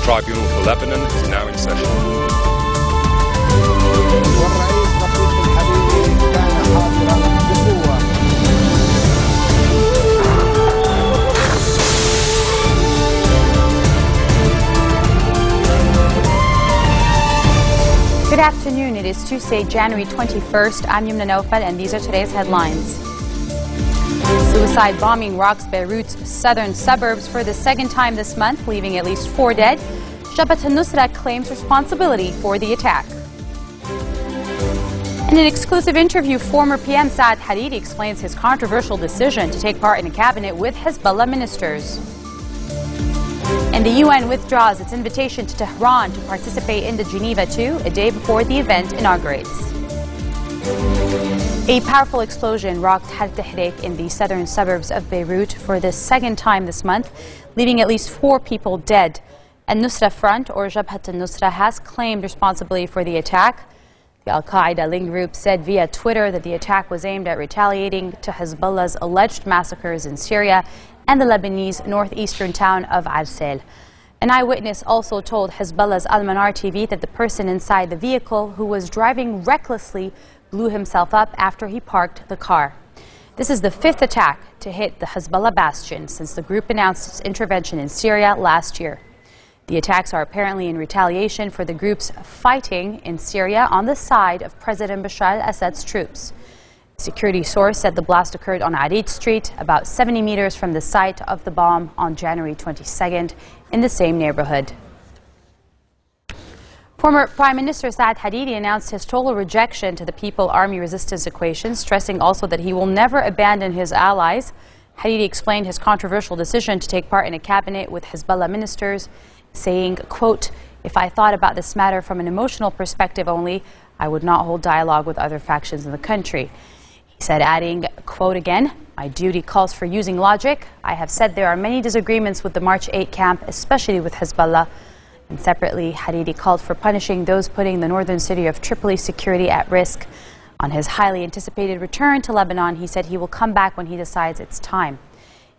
tribunal for Lebanon is now in session. Good afternoon. It is Tuesday, January 21st. I'm Yumna Naufal, and these are today's headlines. Suicide bombing rocks Beirut's southern suburbs for the second time this month, leaving at least 4 dead. Jabhat al-Nusra claims responsibility for the attack. In an exclusive interview, former PM Saad Hariri explains his controversial decision to take part in a cabinet with Hezbollah ministers. And the UN withdraws its invitation to Tehran to participate in the Geneva II a day before the event inaugurates. A powerful explosion rocked Haret Tahrik in the southern suburbs of Beirut for the second time this month, leaving at least 4 people dead. Al-Nusra Front, or Jabhat al-Nusra, has claimed responsibility for the attack. The Al-Qaeda link group said via Twitter that the attack was aimed at retaliating to Hezbollah's alleged massacres in Syria and the Lebanese northeastern town of Arsel. An eyewitness also told Hezbollah's Al-Manar TV that the person inside the vehicle who was driving recklessly blew himself up after he parked the car. This is the 5th attack to hit the Hezbollah bastion since the group announced its intervention in Syria last year. The attacks are apparently in retaliation for the group's fighting in Syria on the side of President Bashar al-Assad's troops. A security source said the blast occurred on Arid Street, about 70 meters from the site of the bomb on January 22nd in the same neighborhood. Former Prime Minister Saad Hariri announced his total rejection to the People-Army resistance equation, stressing also that he will never abandon his allies. Hariri explained his controversial decision to take part in a cabinet with Hezbollah ministers, saying, quote, "If I thought about this matter from an emotional perspective only, I would not hold dialogue with other factions in the country." He said, adding, quote again, "My duty calls for using logic. I have said there are many disagreements with the March 8 camp, especially with Hezbollah." And separately, Hariri called for punishing those putting the northern city of Tripoli security at risk. On his highly anticipated return to Lebanon, he said he will come back when he decides it's time.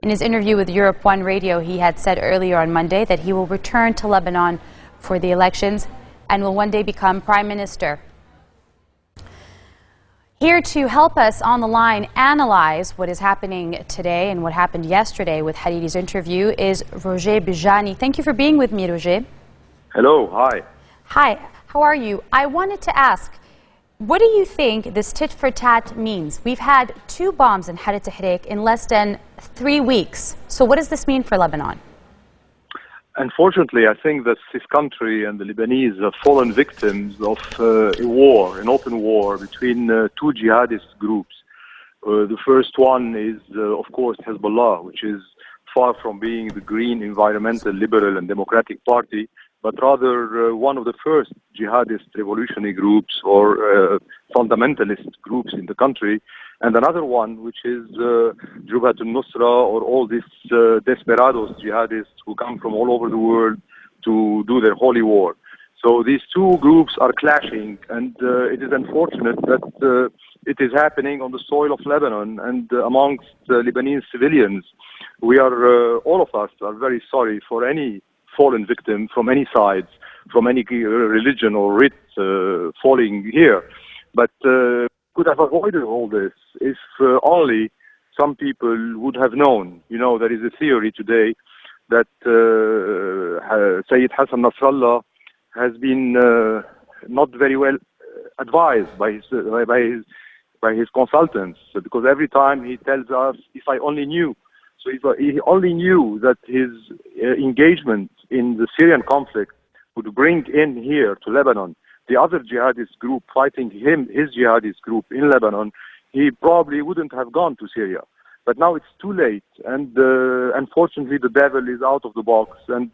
In his interview with Europe 1 Radio, he had said earlier on Monday that he will return to Lebanon for the elections and will one day become prime minister. Here to help us on the line analyze what is happening today and what happened yesterday with Hariri's interview is Roger Bijani. Thank you for being with me, Roger. Hello, hi. Hi, how are you? I wanted to ask, what do you think this tit for tat means? We've had 2 bombs in Haret Tahrik in less than 3 weeks. So what does this mean for Lebanon? Unfortunately, I think that this country and the Lebanese have fallen victims of a war, an open war between 2 jihadist groups. The first one is, of course, Hezbollah, which is far from being the green, environmental, liberal and democratic party, but rather one of the first jihadist revolutionary groups or fundamentalist groups in the country. And another one, which is Jabhat al-Nusra, or all these desperados jihadists who come from all over the world to do their holy war. So these 2 groups are clashing, and it is unfortunate that it is happening on the soil of Lebanon and amongst Lebanese civilians. We are, all of us are very sorry for any fallen victim from any sides, from any religion or rite falling here. But could have avoided all this if only some people would have known. You know, there is a theory today that Sayyid Hassan Nasrallah has been not very well advised by his consultants, because every time he tells us, "If I only knew." So if he only knew that his engagement in the Syrian conflict would bring in here to Lebanon the other jihadist group fighting his jihadist group in Lebanon, he probably wouldn't have gone to Syria. But now it's too late, and unfortunately the devil is out of the box, and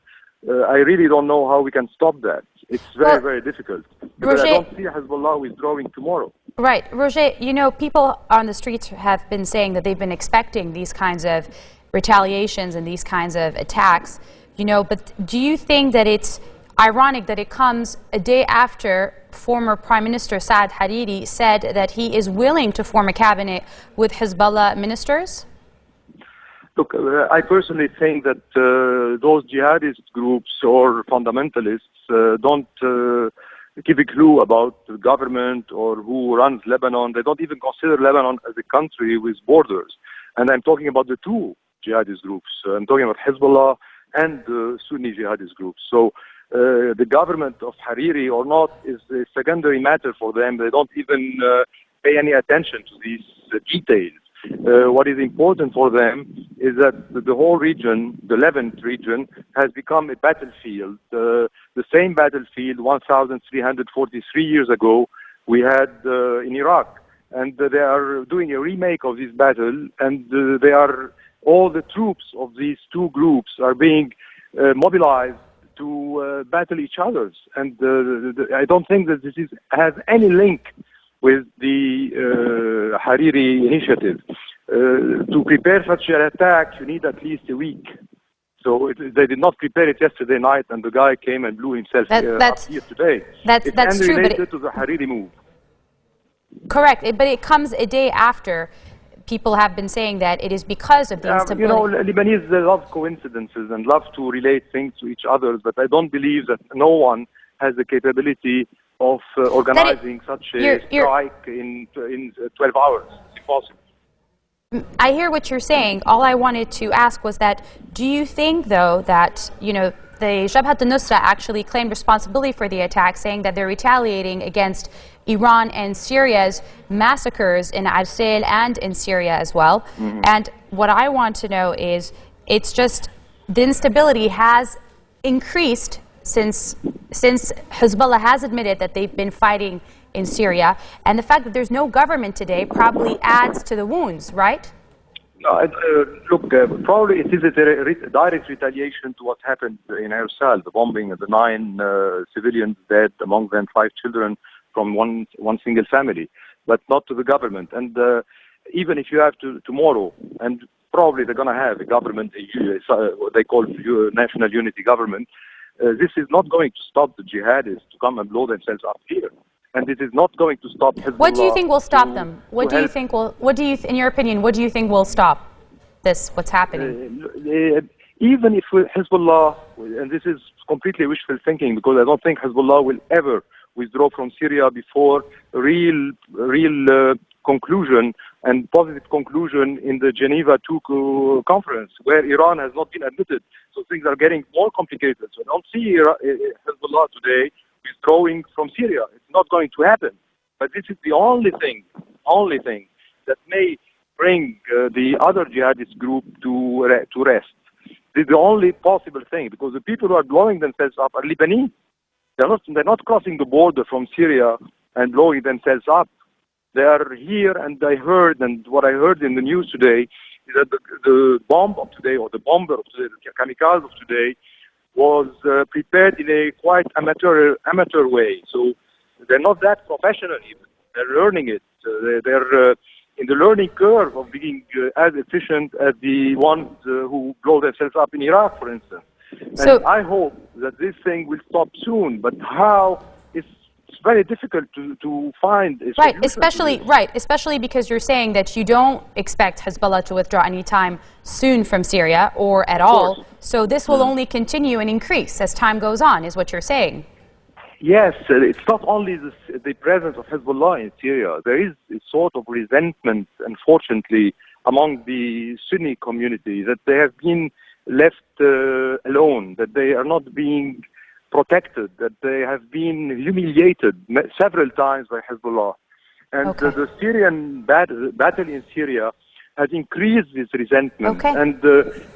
I really don't know how we can stop that. It's very, very difficult, because Roger, I don't see Hezbollah withdrawing tomorrow. Right. Roger, you know, people on the streets have been saying that they've been expecting these kinds of retaliations and these kinds of attacks, you know, but do you think that it's ironic that it comes a day after former Prime Minister Saad Hariri said that he is willing to form a cabinet with Hezbollah ministers? Look, I personally think that those jihadist groups or fundamentalists don't give a clue about the government or who runs Lebanon. They don't even consider Lebanon as a country with borders. And I'm talking about the two jihadist groups. I'm talking about Hezbollah and the Sunni jihadist groups. So the government of Hariri or not is a secondary matter for them. They don't even pay any attention to these details. What is important for them is that the whole region, the Levant region, has become a battlefield. The same battlefield 1,343 years ago we had in Iraq. And they are doing a remake of this battle, and all the troops of these two groups are being mobilized to battle each other. And I don't think that this has any link with the Hariri initiative. To prepare such an attack, you need at least a week. So they did not prepare it yesterday night, and the guy came and blew himself up here today. That's true, related to the Hariri move. Correct, but it comes a day after. People have been saying that it is because of the instability. You know, Lebanese, they love coincidences and love to relate things to each other, but I don't believe that no one has the capability of organizing such a strike in 12 hours. It's impossible. I hear what you're saying. All I wanted to ask was that, do you think, though, that, you know, the Jabhat al-Nusra actually claimed responsibility for the attack, saying that they're retaliating against Iran and Syria's massacres in Arsil and in Syria as well. Mm-hmm. And what I want to know is, it's just the instability has increased since Hezbollah has admitted that they've been fighting in Syria, and the fact that there's no government today probably adds to the wounds, right? Look, probably it is a direct retaliation to what happened in Arsil, the bombing of the 9 civilians dead, among them 5 children from one single family, but not to the government. And even if you have tomorrow, and probably they're going to have a government, what they call national unity government, this is not going to stop the jihadists to come and blow themselves up here. And it is not going to stop Hezbollah. What do you think will stop them? What do you think will, in your opinion, what do you think will stop this, what's happening? Even if Hezbollah, and this is completely wishful thinking, because I don't think Hezbollah will ever withdraw from Syria before real conclusion and positive conclusion in the Geneva II conference, where Iran has not been admitted. So things are getting more complicated. So I don't see Hezbollah today withdrawing from Syria. It's not going to happen. But this is the only thing that may bring the other jihadist group to rest. This is the only possible thing, because the people who are blowing themselves up are Lebanese. They're not crossing the border from Syria and blowing themselves up. They are here, and I heard, and what I heard in the news today is that the bomb of today, or the bomber of today, the kamikaze of today, was prepared in a quite amateur way. So they're not that professional even. They're learning it. They're in the learning curve of being as efficient as the ones who blow themselves up in Iraq, for instance. So, and I hope that this thing will stop soon. But how? It's very difficult to find a solution. Especially because you're saying that you don't expect Hezbollah to withdraw anytime soon from Syria or at all. So this will only continue and increase as time goes on, is what you're saying. Yes, it's not only the presence of Hezbollah in Syria. There is a sort of resentment, unfortunately, among the Sunni community that they have been left alone, that they are not being protected, that they have been humiliated several times by Hezbollah. And the Syrian battle in Syria has increased this resentment. And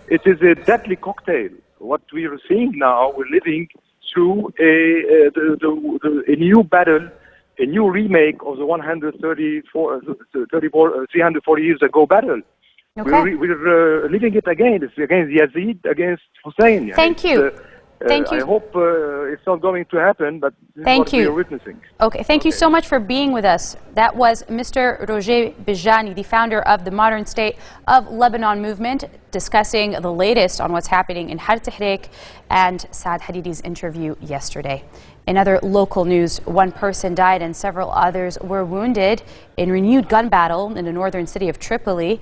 it is a deadly cocktail. What we are seeing now, we're living through a new battle, a new remake of the 340 years ago battle. We're living it again. It's against Yazid, against Hussein. Thank you. Thank you. I hope it's not going to happen, but this is what we are witnessing. Okay, thank you so much for being with us. That was Mr. Roger Bijani, the founder of the Modern State of Lebanon movement, discussing the latest on what's happening in Har Tahrik and Saad Hariri's interview yesterday. In other local news, one person died and several others were wounded in renewed gun battle in the northern city of Tripoli.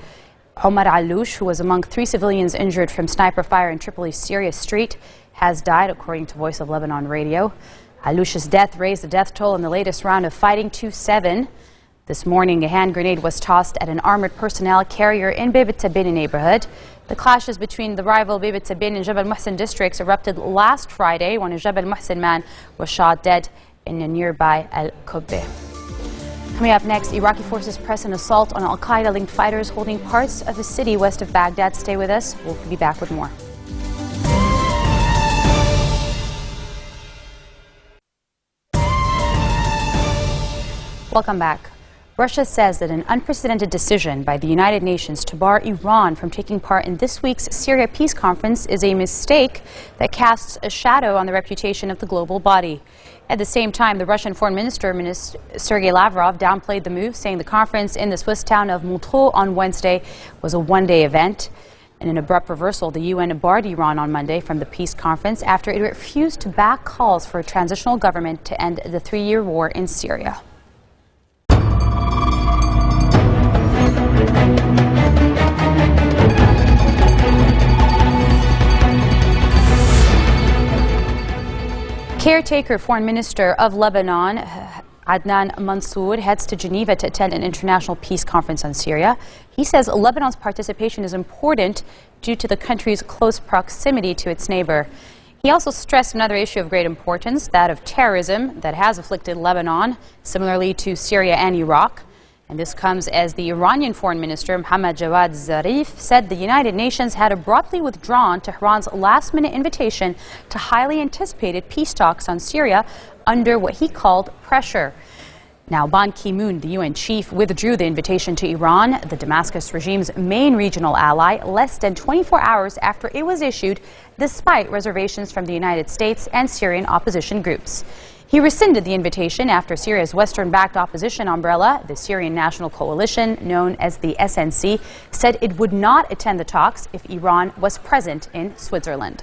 Omar Allouche, who was among 3 civilians injured from sniper fire in Tripoli's Syria street, has died, according to Voice of Lebanon Radio. Allouche's death raised the death toll in the latest round of fighting to 7. This morning, a hand grenade was tossed at an armored personnel carrier in Beit Tabini neighborhood. The clashes between the rival Beit Tabini and Jabal Muhsin districts erupted last Friday when a Jabal Muhsin man was shot dead in a nearby Al-Kubbe. Coming up next, Iraqi forces press an assault on Al-Qaeda-linked fighters holding parts of the city west of Baghdad. Stay with us. We'll be back with more. Welcome back. Russia says that an unprecedented decision by the United Nations to bar Iran from taking part in this week's Syria peace conference is a mistake that casts a shadow on the reputation of the global body. At the same time, the Russian Foreign Minister, Sergei Lavrov, downplayed the move, saying the conference in the Swiss town of Montreux on Wednesday was a one-day event. In an abrupt reversal, the UN barred Iran on Monday from the peace conference after it refused to back calls for a transitional government to end the 3-year war in Syria. Caretaker Foreign Minister of Lebanon, Adnan Mansour, heads to Geneva to attend an international peace conference on Syria. He says Lebanon's participation is important due to the country's close proximity to its neighbor. He also stressed another issue of great importance, that of terrorism that has afflicted Lebanon, similarly to Syria and Iraq. And this comes as the Iranian Foreign Minister, Mohammad Jawad Zarif, said the United Nations had abruptly withdrawn Tehran's last-minute invitation to highly anticipated peace talks on Syria under what he called pressure. Now, Ban Ki-moon, the UN chief, withdrew the invitation to Iran, the Damascus regime's main regional ally, less than 24 hours after it was issued, despite reservations from the United States and Syrian opposition groups. He rescinded the invitation after Syria's Western-backed opposition umbrella, the Syrian National Coalition, known as the SNC, said it would not attend the talks if Iran was present in Switzerland.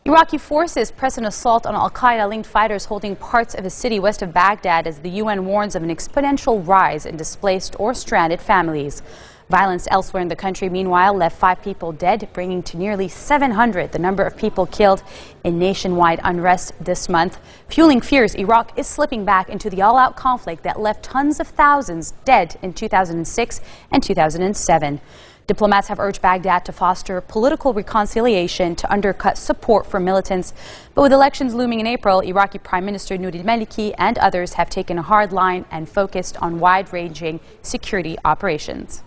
Iraqi forces press an assault on Al-Qaeda-linked fighters holding parts of a city west of Baghdad as the UN warns of an exponential rise in displaced or stranded families. Violence elsewhere in the country, meanwhile, left 5 people dead, bringing to nearly 700 the number of people killed in nationwide unrest this month. Fueling fears, Iraq is slipping back into the all-out conflict that left tens of thousands dead in 2006 and 2007. Diplomats have urged Baghdad to foster political reconciliation to undercut support for militants. But with elections looming in April, Iraqi Prime Minister Nouri al-Maliki and others have taken a hard line and focused on wide-ranging security operations.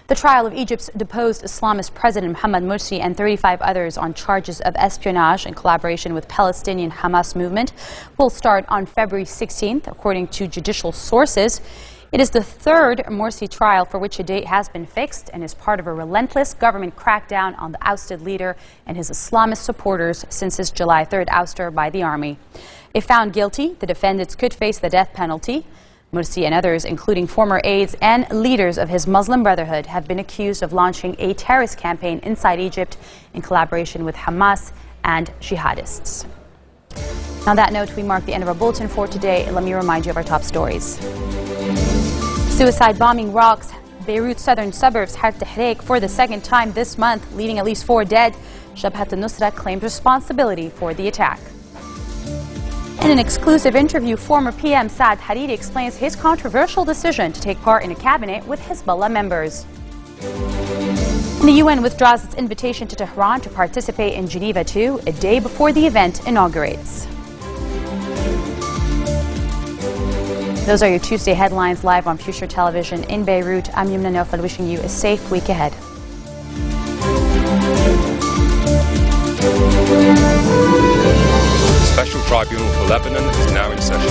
The trial of Egypt's deposed Islamist President Mohamed Morsi and 35 others on charges of espionage in collaboration with Palestinian Hamas movement will start on February 16th, according to judicial sources. It is the 3rd Morsi trial for which a date has been fixed and is part of a relentless government crackdown on the ousted leader and his Islamist supporters since his July 3rd ouster by the army. If found guilty, the defendants could face the death penalty. Morsi and others, including former aides and leaders of his Muslim Brotherhood, have been accused of launching a terrorist campaign inside Egypt in collaboration with Hamas and jihadists. On that note, we mark the end of our bulletin for today. Let me remind you of our top stories. Suicide bombing rocks Beirut's southern suburbs Har Tahrik for the 2nd time this month, leaving at least 4 dead. Jabhat al-Nusra claimed responsibility for the attack. In an exclusive interview, former PM Saad Hariri explains his controversial decision to take part in a cabinet with Hezbollah members. And the UN withdraws its invitation to Tehran to participate in Geneva 2 a day before the event inaugurates. Those are your Tuesday headlines live on Future Television in Beirut. I'm Yumna Naufal, wishing you a safe week ahead. The Special Tribunal for Lebanon is now in session.